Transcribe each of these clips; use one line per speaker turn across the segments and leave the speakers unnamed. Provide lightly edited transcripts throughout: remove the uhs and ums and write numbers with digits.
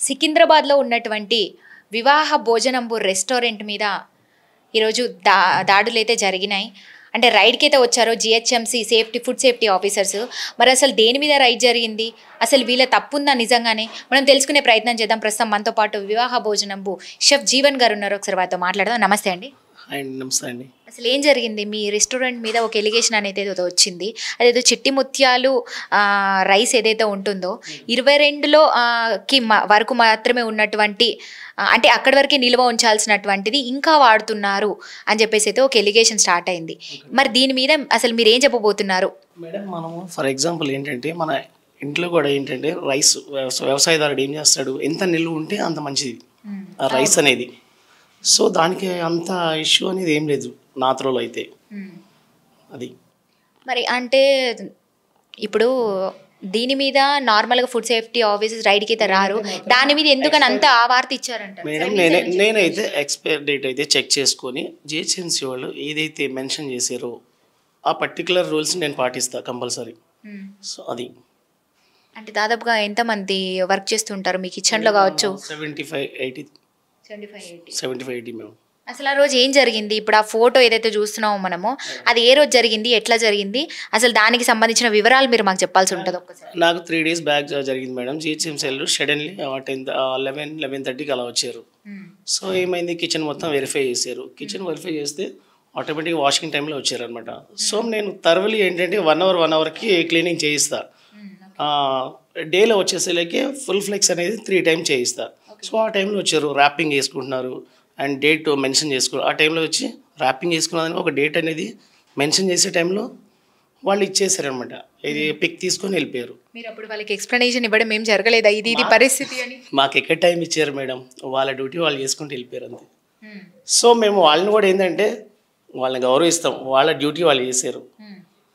సికింద్రాబాద్లో ఉన్నటువంటి వివాహ భోజనంబు రెస్టారెంట్ మీద ఈరోజు దాడులు అయితే జరిగినాయి. అంటే రైడ్కి అయితే వచ్చారు జిహెచ్ఎంసీ ఫుడ్ సేఫ్టీ ఆఫీసర్స్. మరి అసలు దేని మీద రైడ్ జరిగింది, అసలు వీళ్ళ తప్పు ఉందా నిజంగానే మనం తెలుసుకునే ప్రయత్నం చేద్దాం. ప్రస్తుతం మనతో పాటు వివాహ భోజనంబు షెఫ్ జీవన్ గారు ఉన్నారు. ఒకసారి వారితో మాట్లాడదాం. నమస్తే అండి.
నమస్తే అండి.
అసలు ఏం జరిగింది? మీ రెస్టారెంట్ మీద ఒక ఎలిగేషన్ అనేది ఏదో వచ్చింది. అదేదో చిట్టి ముత్యాలు రైస్ ఏదైతే ఉంటుందో 22లో వరకు మాత్రమే ఉన్నటువంటి, అంటే అక్కడి వరకే నిల్వ ఉంచాల్సినటువంటిది ఇంకా వాడుతున్నారు అని చెప్పేసి అయితే ఒక ఎలిగేషన్ స్టార్ట్ అయింది. మరి దీని మీద అసలు మీరు ఏం చెప్పబోతున్నారు?
మేడం, మనము ఫర్ ఎగ్జాంపుల్ ఏంటంటే మన ఇంట్లో కూడా ఏంటంటే రైస్ వ్యవసాయదారుడు ఏం చేస్తాడు, ఎంత నిల్వ ఉంటే అంత మంచిది ఆ రైస్ అనేది. సో దానికి అంత ఇష్యూ అనేది ఏం లేదు నాత్రోలో అయితే. అది
మరి అంటే ఇప్పుడు దీని మీద నార్మల్గా ఫుడ్ సేఫ్టీ ఆఫీసర్స్ రైడ్కి అయితే రారు, దాని మీద ఎందుకని అంత ఆ వార్త ఇచ్చారంట?
మేడం, నేనైతే ఎక్స్పైర్ డేట్ అయితే చెక్ చేసుకొని జిహెచ్ఎంసీ వాళ్ళు ఏదైతే మెన్షన్ చేశారో ఆ పర్టికులర్ రూల్స్ నేను పాటిస్తా కంపల్సరీ. సో అది
అంటే దాదాపుగా ఎంతమంది వర్క్ చేస్తుంటారు మీ కిచెన్లో కావచ్చు?
75-80 మేము.
అసలు ఆ రోజు ఏం జరిగింది? ఇప్పుడు ఆ ఫోటో ఏదైతే చూస్తున్నామో మనము, అది ఏ రోజు జరిగింది, ఎట్లా జరిగింది, అసలు దానికి సంబంధించిన వివరాలు మీరు మాకు చెప్పాల్సి ఉంటుంది ఒక్కసారి.
నాకు 3 days బ్యాక్ జరిగింది మేడం. జిహెచ్ఎంసీ వాళ్ళు సడన్లీ 11-11:30కి అలా వచ్చారు. సో ఏమైంది, కిచెన్ మొత్తం వెరిఫై చేశారు. కిచెన్ వెరిఫై చేస్తే ఆటోమేటిక్గా వాషింగ్ టైంలో వచ్చారు అనమాట. సో నేను థర్వలీ ఏంటంటే 1 hourకి క్లీనింగ్ చేయిస్తా. డేలో వచ్చేసేలాకే ఫుల్ ఫ్లెక్స్ అనేది 3 times చేయిస్తా. సో ఆ టైంలో వచ్చారు, ర్యాపింగ్ చేసుకుంటున్నారు అండ్ డేట్ మెన్షన్ చేసుకున్నారు. ఆ టైంలో వచ్చి ర్యాపింగ్ చేసుకున్నదని ఒక డేట్ అనేది మెన్షన్ చేసే టైంలో వాళ్ళు ఇచ్చేసారనమాట. ఇది పిక్ తీసుకొని వెళ్ళిపోయారు.
మీరు అప్పుడు వాళ్ళకి ఎక్స్ప్లెనేషన్ ఇవ్వడం ఏం జరగలేదా, ఇది పరిస్థితి అని?
మాకు ఎక్కడ టైం ఇచ్చారు మేడం, వాళ్ళ డ్యూటీ వాళ్ళు చేసుకుంటూ వెళ్ళిపోయారు అంతే. సో మేము వాళ్ళని కూడా ఏంటంటే వాళ్ళని గౌరవిస్తాం, వాళ్ళ డ్యూటీ వాళ్ళు చేశారు.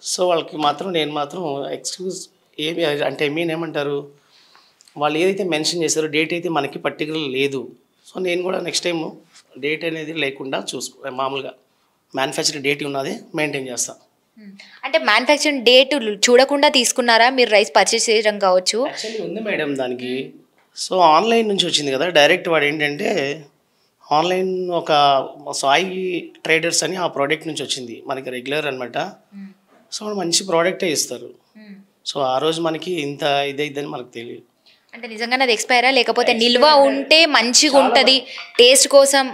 సో వాళ్ళకి మాత్రం నేను మాత్రం ఎక్స్క్యూజ్ ఏమి అంటే ఏమంటారు, వాళ్ళు ఏదైతే మెన్షన్ చేశారో డేట్ అయితే మనకి పర్టికులర్ లేదు. సో నేను కూడా నెక్స్ట్ టైం డేట్ అనేది లేకుండా మామూలుగా మ్యానుఫ్యాక్చరింగ్ డేట్ ఉన్నది మెయింటైన్ చేస్తాను.
అంటే మ్యానుఫ్యాక్చరింగ్ డేట్ చూడకుండా తీసుకున్నారా మీరు రైస్ పర్చేస్ చేయడం కావచ్చు?
యాక్చువల్లీ ఉంది మేడం దానికి. సో ఆన్లైన్ నుంచి వచ్చింది కదా డైరెక్ట్. వాడు ఏంటంటే ఆన్లైన్ ఒక సాయి ట్రేడర్స్ అని ఆ ప్రోడక్ట్ నుంచి వచ్చింది, మనకి రెగ్యులర్ అనమాట. సో మంచి ప్రోడక్టే ఇస్తారు. సో ఆ రోజు మనకి ఇంత ఇదైందని మనకు తెలియదు.
అంటే నిజంగానే అది ఎక్స్పైరా, లేకపోతే నిల్వ ఉంటే మంచిగా ఉంటుంది టేస్ట్ కోసం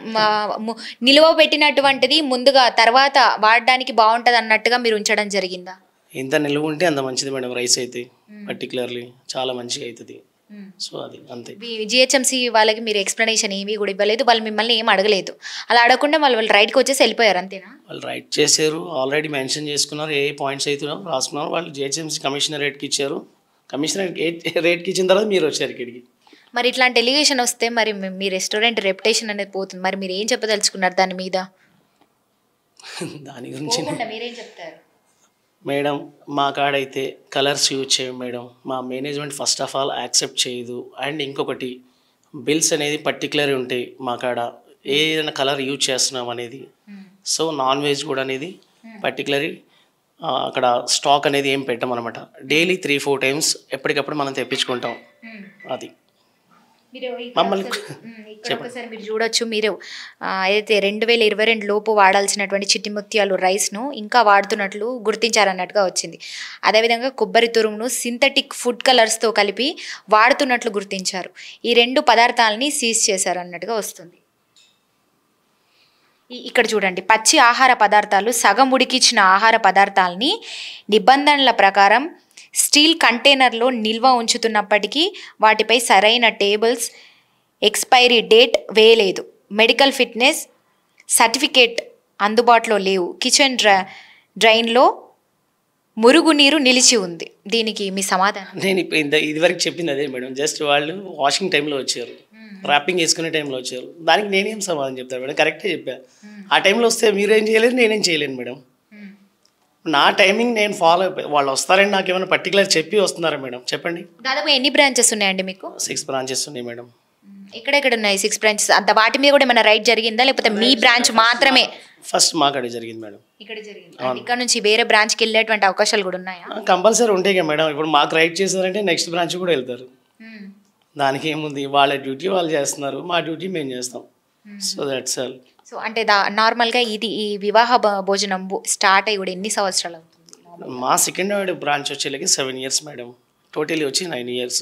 నిల్వ పెట్టినటువంటిది ముందుగా తర్వాత వాడడానికి బాగుంటుంది అన్నట్టుగా మీరు ఉంచడం జరిగిందా?
ఎంత నిల్వ ఉంటే అంత మంచిది మేడం. రైస్ అయితే పర్టికులర్లీ చాలా మంచిగా అవుతుంది. సో అది అంతే.
జిహెచ్ఎంసీ వాళ్ళకి మీరు ఎక్స్ప్లెనేషన్ ఏమీ కూడా ఇవ్వలేదు, వాళ్ళు మిమ్మల్ని ఏం అడగలేదు. అలా అడగకుండా వాళ్ళు రైడ్కి వచ్చేసి వెళ్ళిపోయారు అంతేనా?
వాళ్ళు రైడ్ చేశారు, ఆల్రెడీ మెన్షన్ చేసుకున్నారు, ఏ పాయింట్స్ అవుతున్నారో రాసుకున్నారు. వాళ్ళు జిహెచ్ఎంసీ కమిషనర్ రేట్కి ఇచ్చారు. కమిషనర్ రేట్కి ఇచ్చిన తర్వాత మీరు వచ్చారు ఇక్కడికి.
మరి ఇట్లాంటి ఎలిగేషన్ వస్తే మరి మీ రెస్టారెంట్ రెప్యుటేషన్ అనేది పోతుంది. మరి మీరు ఏం చెప్పదలుచుకున్నారు దాని మీద?
దాని గురించి
మీరేం చెప్తారు
మేడం? మా కాడైతే కలర్స్ యూజ్ చేయం మేడం. మా management first of all accept చేయదు. అండ్ ఇంకొకటి బిల్స్ అనేది పర్టికులర్ ఉంటాయి మా కాడ, ఏదైనా కలర్ యూజ్ చేస్తున్నాం అనేది. సో నాన్ వెజ్ కూడా అనేది పర్టికులర్ అక్కడ స్టాక్ అనేది ఏం పెట్టమన్నమాట. డైలీ 3-4 times ఎప్పటికప్పుడు మనం తెప్పించుకుంటాం. అది మమ్మల్ని
ఒకసారి మీరు చూడొచ్చు. మీరు ఏదైతే 2022 లోపు వాడాల్సినటువంటి చిట్టి ముత్యాలు రైస్ను ఇంకా వాడుతున్నట్లు గుర్తించారన్నట్టుగా వచ్చింది. అదేవిధంగా కొబ్బరి తురుమును సింథటిక్ ఫుడ్ కలర్స్తో కలిపి వాడుతున్నట్లు గుర్తించారు. ఈ 2 పదార్థాలని సీజ్ చేశారు అన్నట్టుగా వస్తుంది. ఇక్కడ చూడండి, పచ్చి ఆహార పదార్థాలు, సగం ఉడికించిన ఆహార పదార్థాలని నిబంధనల ప్రకారం స్టీల్ కంటైనర్లో నిల్వ ఉంచుతున్నప్పటికీ వాటిపై సరైన టేబుల్స్, ఎక్స్పైరీ డేట్ వేయలేదు, మెడికల్ ఫిట్నెస్ సర్టిఫికేట్ అందుబాటులో లేవు, కిచెన్ డ్రైన్లో మురుగునీరు నిలిచి ఉంది. దీనికి మీ సమాధానం?
నేను ఇప్పుడు ఇదివరకు చెప్పింది అదే మేడం. జస్ట్ వాళ్ళు వాషింగ్ టైంలో వచ్చారు, ర్యాపింగ్ వేసుకునే టైంలో వచ్చారు. దానికి నేనేం సమాధానం చెప్తాను మేడం? కరెక్టే చెప్పాను. ఆ టైంలో వస్తే మీరేం చేయలేదు, నేనేం చేయలేను మేడం. నా టైమింగ్ నేను ఫాలో అయిపోయి వాళ్ళు వస్తారని నాకు ఏమైనా పర్టికులర్ చెప్పి వస్తున్నారా మేడం? చెప్పండి.
దాదాపు ఎన్ని బ్రాంచెస్ ఉన్నాయండి మీకు?
6 branches ఉన్నాయి మేడం.
ఎక్కడెక్కడ ఉన్నాయి 6 branches? అంత వాటి మీద కూడా ఏమైనా రైట్ జరిగిందా, లేకపోతే మీ బ్రాంచ్ మాత్రమే?
ఫస్ట్ మాకడే జరిగింది మేడం.
ఇక్కడ జరిగింది. ఇక్కడ నుంచి వేరే బ్రాంచ్కి వెళ్ళేటువంటి అవకాశాలు కూడా ఉన్నాయా?
కంపల్సరీ ఉంటాయి కదా మేడం. ఇప్పుడు మాకు రైట్ చేశారంటే నెక్స్ట్ బ్రాంచ్ కూడా వెళ్తారు. దానికి ఏముంది, వాళ్ళ డ్యూటీ వాళ్ళు చేస్తున్నారు, మా డ్యూటీ మేము చేస్తాం. So that's all.
సో అంటే నార్మల్గా ఈ వివాహ భోజనం స్టార్ట్ అయ్యి కూడా ఎన్ని సంవత్సరాలు అవుతుంది?
మా సెకండ్ బ్రాంచ్ వచ్చేలాకి 7 years మేడం, టోటలీ వచ్చి 9 years.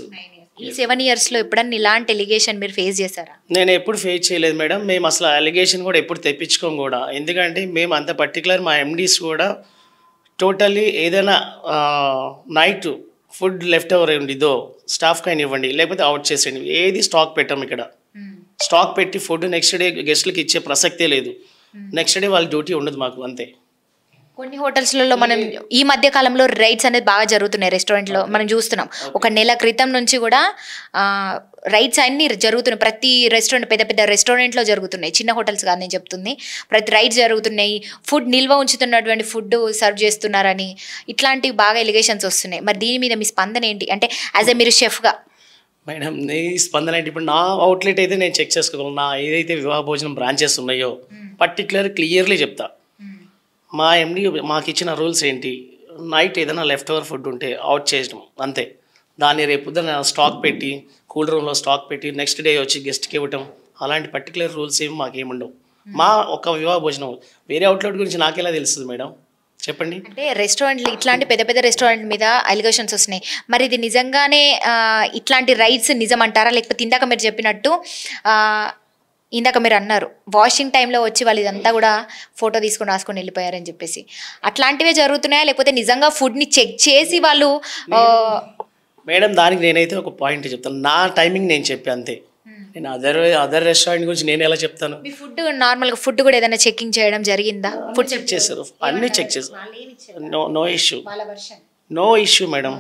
ఈ 7 yearsలో ఎప్పుడన్నా ఇలాంటి ఎలిగేషన్ మీరు ఫేస్ చేశారా?
నేను ఎప్పుడు ఫేస్ చేయలేదు మేడం. మేము అసలు అలిగేషన్ కూడా ఎప్పుడు తెప్పించుకోం కూడా. ఎందుకంటే మేము అంత పర్టికులర్, మా ఎండీస్ కూడా టోటల్లీ ఏదైనా నైట్ ఫుడ్ లెఫ్ట్ ఓవర్ ఉండిదో స్టాఫ్ కైనా ఇవ్వండి, లేకపోతే అవుట్ చేసేయండి, ఏది స్టాక్ పెట్టాం ఇక్కడ. స్టాక్ పెట్టి ఫుడ్ నెక్స్ట్ డే గెస్ట్లకి ఇచ్చే ప్రసక్తే లేదు. నెక్స్ట్ డే వాళ్ళ డ్యూటీ ఉండదు మాకు, అంతే.
కొన్ని హోటల్స్లలో మనం ఈ మధ్య కాలంలో రైడ్స్ అనేది బాగా జరుగుతున్నాయి. రెస్టారెంట్లో మనం చూస్తున్నాం, ఒక నెల క్రితం నుంచి కూడా రైడ్స్ అన్నీ జరుగుతున్నాయి. ప్రతి రెస్టారెంట్, పెద్ద పెద్ద రెస్టారెంట్లో జరుగుతున్నాయి, చిన్న హోటల్స్ కాదు నేను చెప్తుంది. ప్రతి రైడ్స్ జరుగుతున్నాయి. ఫుడ్ నిల్వ ఉంచుతున్నటువంటి ఫుడ్ సర్వ్ చేస్తున్నారని ఇట్లాంటివి బాగా ఎలిగేషన్స్ వస్తున్నాయి. మరి దీని మీద మీ స్పందన ఏంటి? అంటే యాజ్ ఎ మీరు షెఫ్గా.
మేడం ఈ స్పందన ఏంటి, ఇప్పుడు నా అవుట్లెట్ అయితే నేను చెక్ చేసుకోగలను. నా ఏదైతే వివాహ భోజనం బ్రాంచెస్ ఉన్నాయో పర్టికులర్ క్లియర్లీ చెప్తా. మా ఎండి మాకు ఇచ్చిన రూల్స్ ఏంటి, నైట్ ఏదైనా లెఫ్ట్ ఓవర్ ఫుడ్ ఉంటే అవుట్ చేయడం అంతే. దాన్ని రేపు స్టాక్ పెట్టి కూల్ రూమ్లో స్టాక్ పెట్టి నెక్స్ట్ డే వచ్చి గెస్ట్కి ఇవ్వటం, అలాంటి పర్టికులర్ రూల్స్ ఏమి మాకేముండవు. మా ఒక వివాహ భోజనం వేరే అవుట్లెట్ గురించి నాకెలా తెలుస్తుంది మేడం, చెప్పండి.
అంటే రెస్టారెంట్లు, ఇట్లాంటి పెద్ద పెద్ద రెస్టారెంట్ మీద అలిగేషన్స్ వస్తున్నాయి. మరి ఇది నిజంగానే ఇట్లాంటి రైట్స్ నిజం అంటారా? లేకపోతే ఇందాక మీరు చెప్పినట్టు ఇందాక మీరు అన్నారు వాషింగ్ టైంలో వచ్చి వాళ్ళు ఇదంతా కూడా ఫోటో తీసుకొని రాసుకొని వెళ్ళిపోయారని చెప్పేసి, అట్లాంటివే జరుగుతున్నాయా? లేకపోతే నిజంగా ఫుడ్ని చెక్ చేసి వాళ్ళు?
మేడం దానికి నేనైతే ఒక పాయింట్ చెప్తాను. నా టైమింగ్ నేను చెప్పి అంతే. నేను అదర్ రెస్టారెంట్ గురించి నేను ఎలా చెప్తాను?
మీ ఫుడ్ నార్మల్గా ఫుడ్ కూడా ఏదైనా చెకింగ్ చేయడం జరిగిందా? ఫుడ్
చెక్ చేశారు, అన్నీ చెక్ చేశారు. No issue, no issue madam.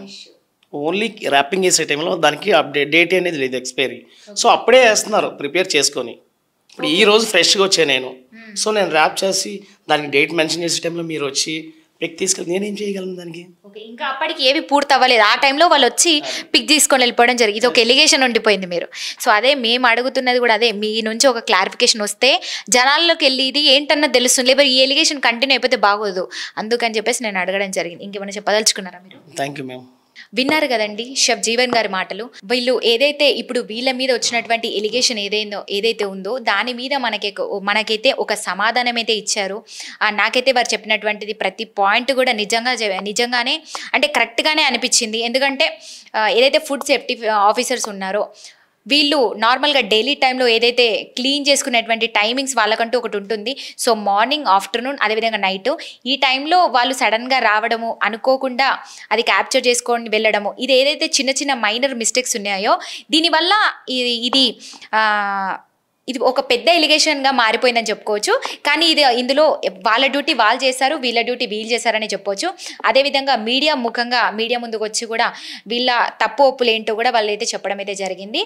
Only wrapping చేసే టైంలో దానికి డేట్ అనేది లేదు, ఎక్స్పైరీ. సో అప్పుడే వేస్తున్నారు ప్రిపేర్ చేసుకొని. ఇప్పుడు ఈ రోజు ఫ్రెష్గా వచ్చాను నేను, సో నేను ర్యాప్ చేసి దానికి డేట్ మెన్షన్ చేసే టైంలో మీరు వచ్చి పిక్ తీసుకెళ్ళి నేనేం చేయగలను దానికి?
ఇంకా అప్పటికి ఏవి పూర్తి అవ్వలేదు. ఆ టైంలో వాళ్ళు వచ్చి పిక్ తీసుకొని వెళ్ళిపోవడం జరిగింది. ఇది ఒక ఎలిగేషన్ ఉండిపోయింది మీరు. సో అదే మేము అడుగుతున్నది కూడా అదే, మీ నుంచి ఒక క్లారిఫికేషన్ వస్తే జనాల్లోకి వెళ్ళి ఇది ఏంటన్నా తెలుస్తుంది. లేకపోతే ఈ ఎలిగేషన్ కంటిన్యూ అయిపోతే బాగోదు, అందుకని చెప్పేసి నేను అడగడం జరిగింది. ఇంకేమైనా చెప్పదలుచుకున్నారా మీరు?
Thank you ma'am.
విన్నారు కదండి షెఫ్ జీవన్ గారి మాటలు. వీళ్ళు ఏదైతే ఇప్పుడు వీళ్ళ మీద వచ్చినటువంటి ఎలిగేషన్ ఏదైతే ఉందో దాని మీద మనకైతే ఒక సమాధానం అయితే ఇచ్చారు. నాకైతే వారు చెప్పినటువంటిది ప్రతి పాయింట్ కూడా నిజంగానే అంటే కరెక్ట్గానే అనిపించింది. ఎందుకంటే ఏదైతే ఫుడ్ సేఫ్టీ ఆఫీసర్స్ ఉన్నారో వీళ్ళు నార్మల్గా డైలీ టైంలో ఏదైతే క్లీన్ చేసుకునేటువంటి టైమింగ్స్ వాళ్ళకంటూ ఒకటి ఉంటుంది. సో మార్నింగ్, ఆఫ్టర్నూన్, అదేవిధంగా నైట్, ఈ టైంలో వాళ్ళు సడన్గా రావడము, అనుకోకుండా అది క్యాప్చర్ చేసుకొని వెళ్ళడము, ఇది ఏదైతే చిన్న చిన్న మైనర్ మిస్టేక్స్ ఉన్నాయో దీనివల్ల ఇది ఒక పెద్ద ఎలిగేషన్గా మారిపోయిందని చెప్పుకోవచ్చు. కానీ ఇందులో వాళ్ళ డ్యూటీ వాళ్ళు చేశారు, వీళ్ళ డ్యూటీ వీళ్ళు చేశారని చెప్పొచ్చు. అదేవిధంగా మీడియా ముందుకు వచ్చి కూడా వీళ్ళ తప్పు ఒప్పులు ఏంటో కూడా వాళ్ళు అయితే చెప్పడం అయితే జరిగింది.